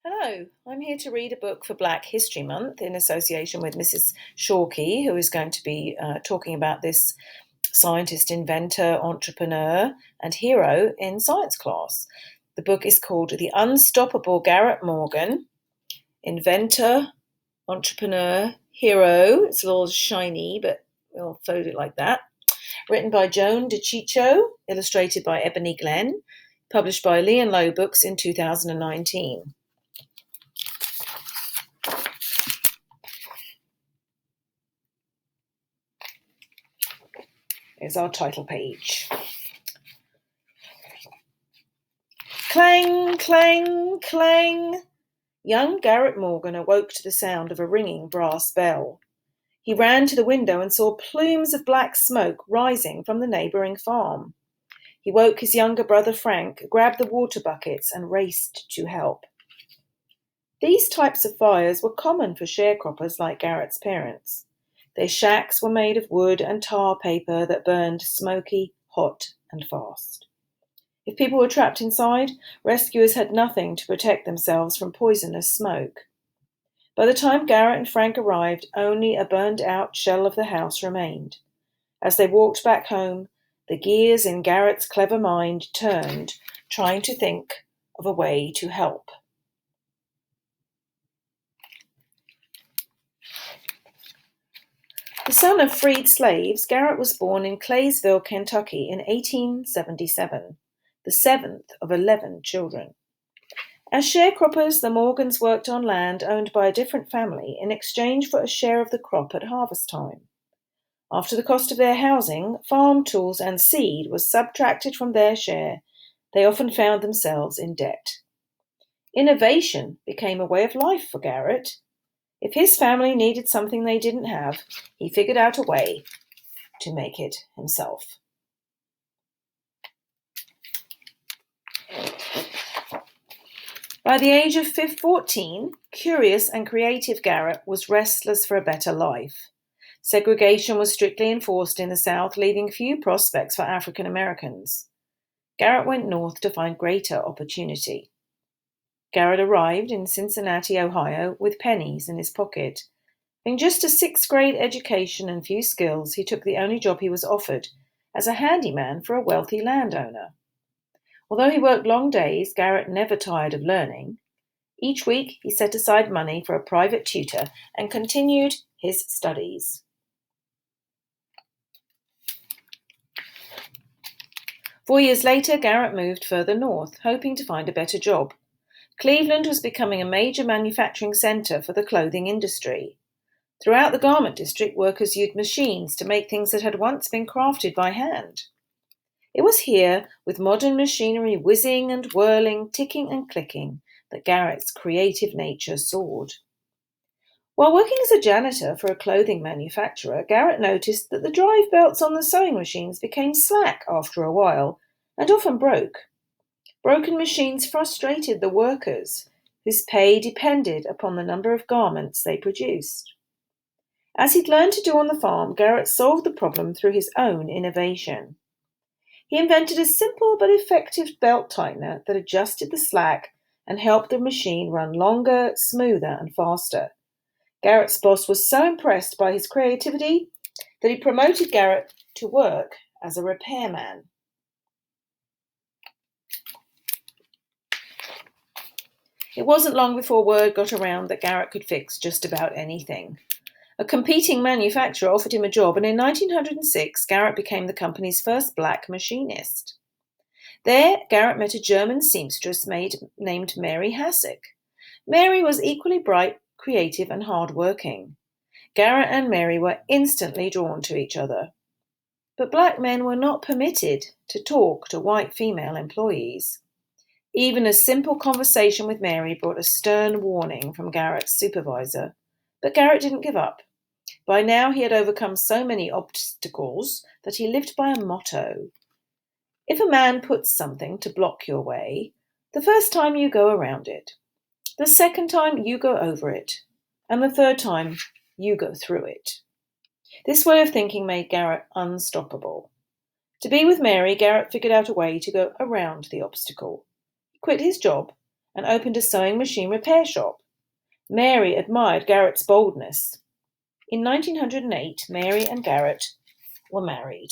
Hello, I'm here to read a book for Black History Month in association with Mrs. Shawkey, who is going to be talking about this scientist, inventor, entrepreneur, and hero in science class. The book is called The Unstoppable Garrett Morgan, Inventor, Entrepreneur, Hero. It's a little shiny, but we'll fold it like that. Written by Joan DiCicco, illustrated by Ebony Glenn, published by Lee and Low Books in 2019. Is our title page. Clang, clang, clang. Young Garrett Morgan awoke to the sound of a ringing brass bell. He ran to the window and saw plumes of black smoke rising from the neighbouring farm. He woke his younger brother Frank, grabbed the water buckets, and raced to help. These types of fires were common for sharecroppers like Garrett's parents. Their shacks were made of wood and tar paper that burned smoky, hot, and fast. If people were trapped inside, rescuers had nothing to protect themselves from poisonous smoke. By the time Garrett and Frank arrived, only a burned-out shell of the house remained. As they walked back home, the gears in Garrett's clever mind turned, trying to think of a way to help. The son of freed slaves, Garrett was born in Claysville, Kentucky in 1877, the seventh of 11 children. As sharecroppers, the Morgans worked on land owned by a different family in exchange for a share of the crop at harvest time. After the cost of their housing, farm tools, and seed was subtracted from their share, they often found themselves in debt. Innovation became a way of life for Garrett. If his family needed something they didn't have, he figured out a way to make it himself. By the age of 14, curious and creative Garrett was restless for a better life. Segregation was strictly enforced in the South, leaving few prospects for African Americans. Garrett went north to find greater opportunity. Garrett arrived in Cincinnati, Ohio, with pennies in his pocket. Having just a sixth-grade education and few skills, he took the only job he was offered, as a handyman for a wealthy landowner. Although he worked long days, Garrett never tired of learning. Each week, he set aside money for a private tutor and continued his studies. 4 years later, Garrett moved further north, hoping to find a better job. Cleveland was becoming a major manufacturing center for the clothing industry. Throughout the garment district, workers used machines to make things that had once been crafted by hand. It was here, with modern machinery whizzing and whirling, ticking and clicking, that Garrett's creative nature soared. While working as a janitor for a clothing manufacturer, Garrett noticed that the drive belts on the sewing machines became slack after a while and often broke. Broken machines frustrated the workers, whose pay depended upon the number of garments they produced. As he'd learned to do on the farm, Garrett solved the problem through his own innovation. He invented a simple but effective belt tightener that adjusted the slack and helped the machine run longer, smoother, and faster. Garrett's boss was so impressed by his creativity that he promoted Garrett to work as a repairman. It wasn't long before word got around that Garrett could fix just about anything. A competing manufacturer offered him a job, and in 1906, Garrett became the company's first black machinist. There, Garrett met a German seamstress named Mary Hassick. Mary was equally bright, creative, and hard-working. Garrett and Mary were instantly drawn to each other. But black men were not permitted to talk to white female employees. Even a simple conversation with Mary brought a stern warning from Garrett's supervisor. But Garrett didn't give up. By now he had overcome so many obstacles that he lived by a motto. If a man puts something to block your way, the first time you go around it, the second time you go over it, and the third time you go through it. This way of thinking made Garrett unstoppable. To be with Mary, Garrett figured out a way to go around the obstacle. He quit his job and opened a sewing machine repair shop. Mary admired Garrett's boldness. In 1908, Mary and Garrett were married.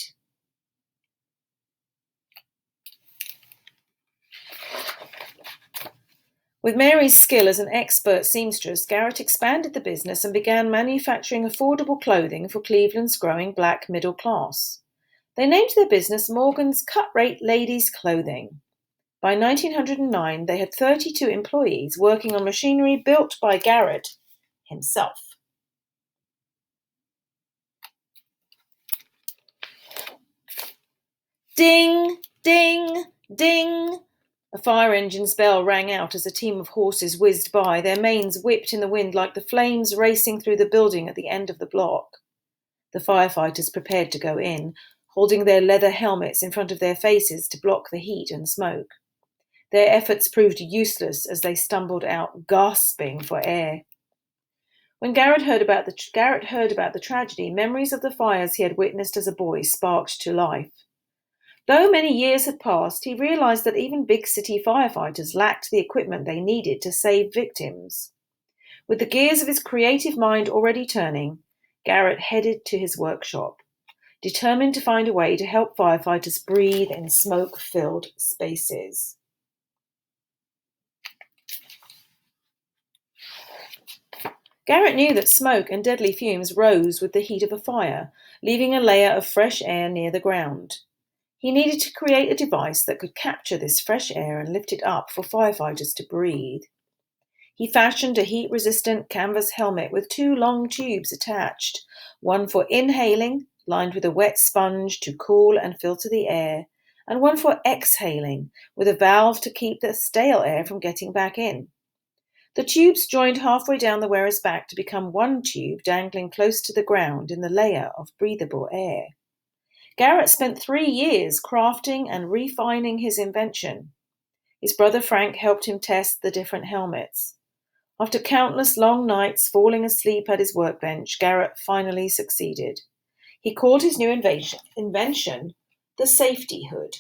With Mary's skill as an expert seamstress, Garrett expanded the business and began manufacturing affordable clothing for Cleveland's growing black middle class. They named their business Morgan's Cut-Rate Ladies Clothing. By 1909, they had 32 employees working on machinery built by Garrett himself. Ding, ding, ding! A fire engine's bell rang out as a team of horses whizzed by, their manes whipped in the wind like the flames racing through the building at the end of the block. The firefighters prepared to go in, holding their leather helmets in front of their faces to block the heat and smoke. Their efforts proved useless as they stumbled out, gasping for air. When Garrett heard about the tragedy, memories of the fires he had witnessed as a boy sparked to life. Though many years had passed, he realized that even big city firefighters lacked the equipment they needed to save victims. With the gears of his creative mind already turning, Garrett headed to his workshop, determined to find a way to help firefighters breathe in smoke-filled spaces. Garrett knew that smoke and deadly fumes rose with the heat of a fire, leaving a layer of fresh air near the ground. He needed to create a device that could capture this fresh air and lift it up for firefighters to breathe. He fashioned a heat-resistant canvas helmet with 2 long tubes attached, one for inhaling, lined with a wet sponge to cool and filter the air, and one for exhaling, with a valve to keep the stale air from getting back in. The tubes joined halfway down the wearer's back to become one tube dangling close to the ground in the layer of breathable air. Garrett spent 3 years crafting and refining his invention. His brother Frank helped him test the different helmets. After countless long nights falling asleep at his workbench, Garrett finally succeeded. He called his new invention the safety hood.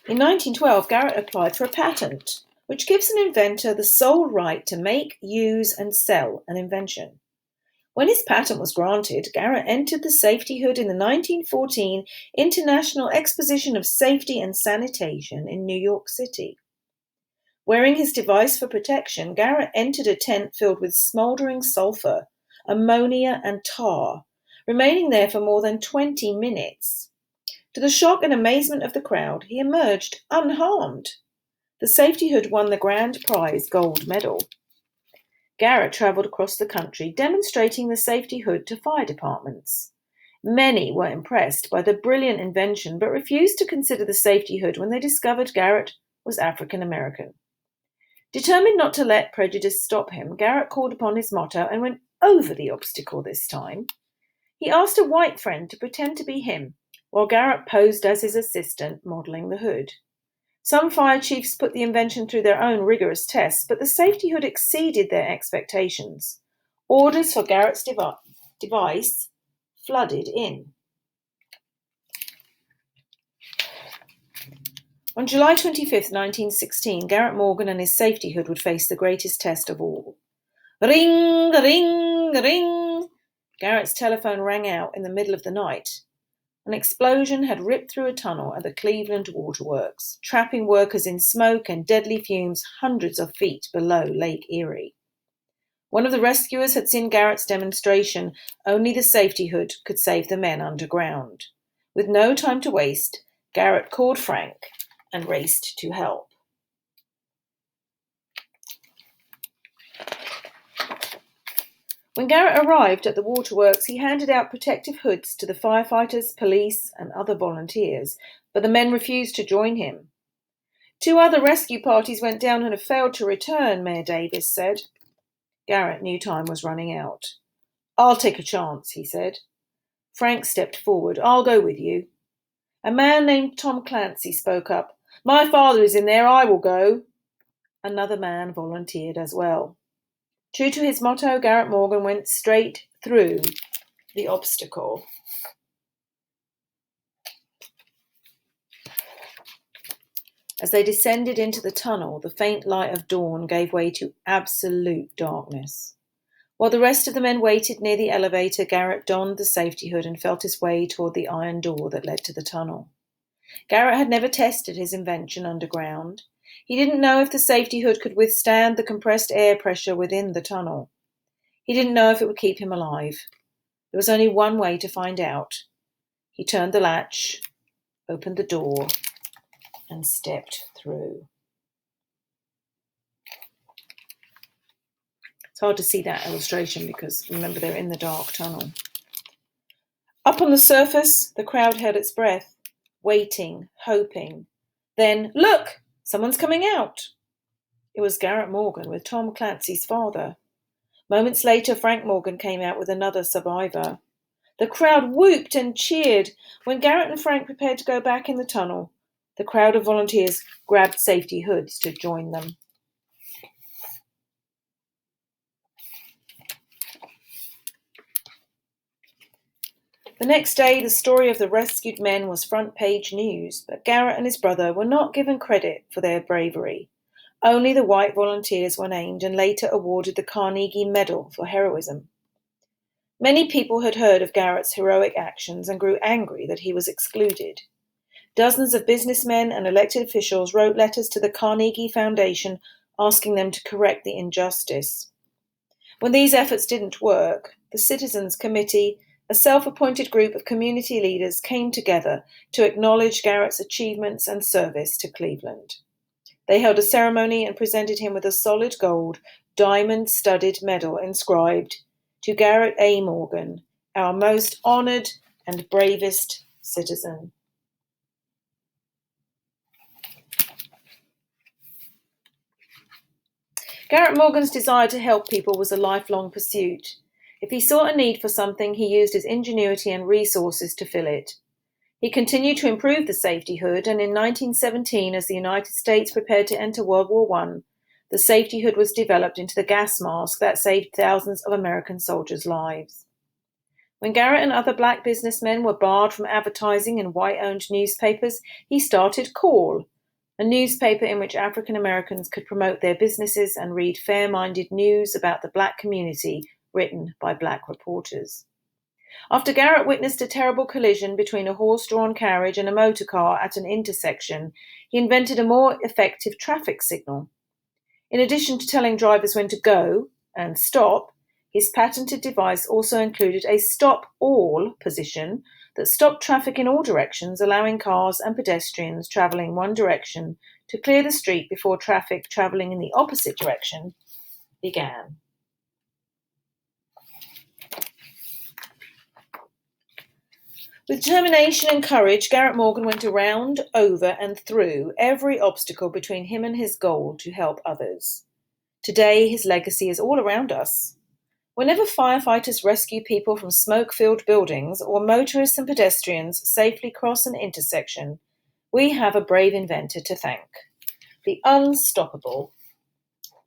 In 1912, Garrett applied for a patent, which gives an inventor the sole right to make, use, and sell an invention. When his patent was granted, Garrett entered the safety hood in the 1914 International Exposition of Safety and Sanitation in New York City. Wearing his device for protection, Garrett entered a tent filled with smoldering sulfur, ammonia, and tar, remaining there for more than 20 minutes. To the shock and amazement of the crowd, he emerged unharmed. The safety hood won the grand prize gold medal. Garrett travelled across the country demonstrating the safety hood to fire departments. Many were impressed by the brilliant invention but refused to consider the safety hood when they discovered Garrett was African American. Determined not to let prejudice stop him, Garrett called upon his motto and went over the obstacle this time. He asked a white friend to pretend to be him, while Garrett posed as his assistant, modelling the hood. Some fire chiefs put the invention through their own rigorous tests, but the safety hood exceeded their expectations. Orders for Garrett's device flooded in. On July 25, 1916, Garrett Morgan and his safety hood would face the greatest test of all. Ring, ring, ring! Garrett's telephone rang out in the middle of the night. An explosion had ripped through a tunnel at the Cleveland Waterworks, trapping workers in smoke and deadly fumes hundreds of feet below Lake Erie. One of the rescuers had seen Garrett's demonstration. Only the safety hood could save the men underground. With no time to waste, Garrett called Frank and raced to help. When Garrett arrived at the waterworks, he handed out protective hoods to the firefighters, police, and other volunteers, but the men refused to join him. 2 other rescue parties went down and have failed to return, Mayor Davis said. Garrett knew time was running out. I'll take a chance, he said. Frank stepped forward. I'll go with you. A man named Tom Clancy spoke up. My father is in there, I will go. Another man volunteered as well. True to his motto, Garrett Morgan went straight through the obstacle. As they descended into the tunnel, the faint light of dawn gave way to absolute darkness. While the rest of the men waited near the elevator, Garrett donned the safety hood and felt his way toward the iron door that led to the tunnel. Garrett had never tested his invention underground. He didn't know if the safety hood could withstand the compressed air pressure within the tunnel. He didn't know if it would keep him alive. There was only one way to find out. He turned the latch, opened the door, and stepped through. It's hard to see that illustration because, remember, they're in the dark tunnel. Up on the surface, the crowd held its breath, waiting, hoping. Then, look! Someone's coming out! It was Garrett Morgan with Tom Clancy's father. Moments later, Frank Morgan came out with another survivor. The crowd whooped and cheered. When Garrett and Frank prepared to go back in the tunnel, the crowd of volunteers grabbed safety hoods to join them. The next day, the story of the rescued men was front-page news, but Garrett and his brother were not given credit for their bravery. Only the white volunteers were named and later awarded the Carnegie Medal for heroism. Many people had heard of Garrett's heroic actions and grew angry that he was excluded. Dozens of businessmen and elected officials wrote letters to the Carnegie Foundation asking them to correct the injustice. When these efforts didn't work, the Citizens Committee, a self-appointed group of community leaders, came together to acknowledge Garrett's achievements and service to Cleveland. They held a ceremony and presented him with a solid gold, diamond-studded medal inscribed, "To Garrett A. Morgan, our most honored and bravest citizen." Garrett Morgan's desire to help people was a lifelong pursuit. If he saw a need for something, he used his ingenuity and resources to fill it. He continued to improve the safety hood, and in 1917, as the United States prepared to enter World War I, the safety hood was developed into the gas mask that saved thousands of American soldiers' lives. When Garrett and other black businessmen were barred from advertising in white-owned newspapers, he started Call, a newspaper in which African Americans could promote their businesses and read fair-minded news about the black community written by black reporters. After Garrett witnessed a terrible collision between a horse-drawn carriage and a motor car at an intersection, he invented a more effective traffic signal. In addition to telling drivers when to go and stop, his patented device also included a stop all position that stopped traffic in all directions, allowing cars and pedestrians traveling one direction to clear the street before traffic traveling in the opposite direction began. With determination and courage, Garrett Morgan went around, over, and through every obstacle between him and his goal to help others. Today, his legacy is all around us. Whenever firefighters rescue people from smoke-filled buildings or motorists and pedestrians safely cross an intersection, we have a brave inventor to thank. The unstoppable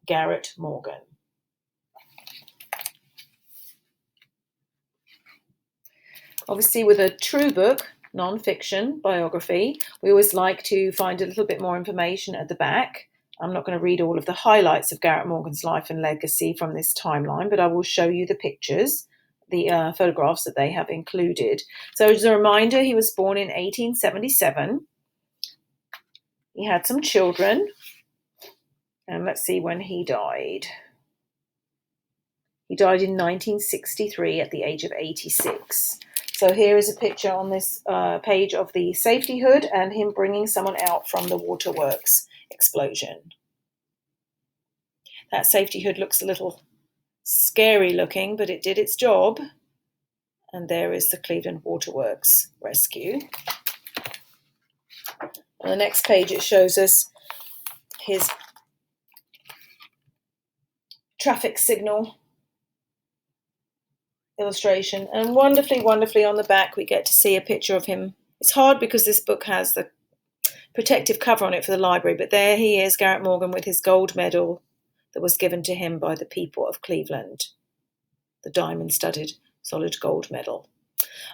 Garrett Morgan. Obviously, with a true book, non-fiction, biography, we always like to find a little bit more information at the back. I'm not going to read all of the highlights of Garrett Morgan's life and legacy from this timeline, but I will show you the pictures, the photographs that they have included. So as a reminder, he was born in 1877. He had some children, and let's see when he died. He died in 1963 at the age of 86. So here is a picture on this page of the safety hood and him bringing someone out from the waterworks explosion. That safety hood looks a little scary looking, but it did its job. And there is the Cleveland Waterworks rescue. On the next page, it shows us his traffic signal illustration, and wonderfully on the back we get to see a picture of him. It's hard because this book has the protective cover on it for the library, but there he is, Garrett Morgan, with his gold medal that was given to him by the people of Cleveland, the diamond-studded solid gold medal.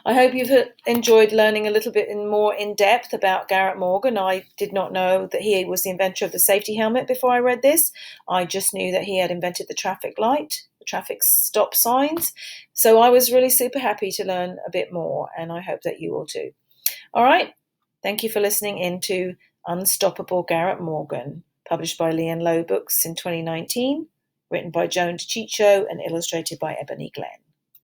I hope you've enjoyed learning a little bit more in depth about Garrett Morgan. I did not know that he was the inventor of the safety helmet before I read this. I just knew that he had invented the traffic light, the traffic stop signs. So I was really super happy to learn a bit more, and I hope that you will too. All right. Thank you for listening in to Unstoppable Garrett Morgan, published by Lee & Low Books in 2019, written by Joan DiCicco and illustrated by Ebony Glenn.